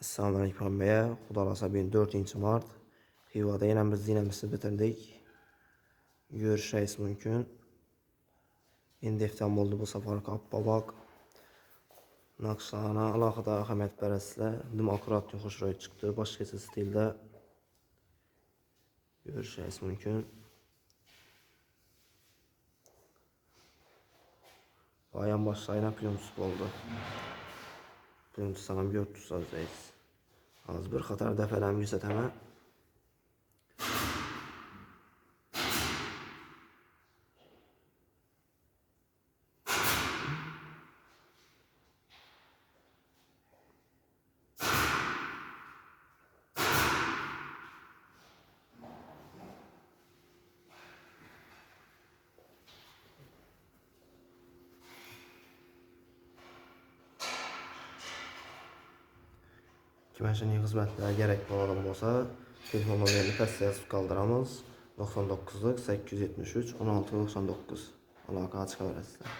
Assalomu alaykum hammaga. Xudo xolasa bugun 4-mart. Xivada yana biz dinamizni bitirdik. Görüşəyiz mümkün. İndiftan oldu bu safar Qappabaq. Naqshlarına alohida ahamiyat berasizlar. Demokrat xushro'y chiqdi. Boshqacha stilda görüşəyiz mümkün. Bayan başlayına plyumsuz oldu. Plyumsuz sanam 400 azdayız. Az bir qator dəfələrimi göstərmə. Kiməşənin xidmətləri gərək olan olsa, telefon nömrəni pəstə yazıb qaldıramiz. 99 873 16 99 əlaqə açıq verəsizlər.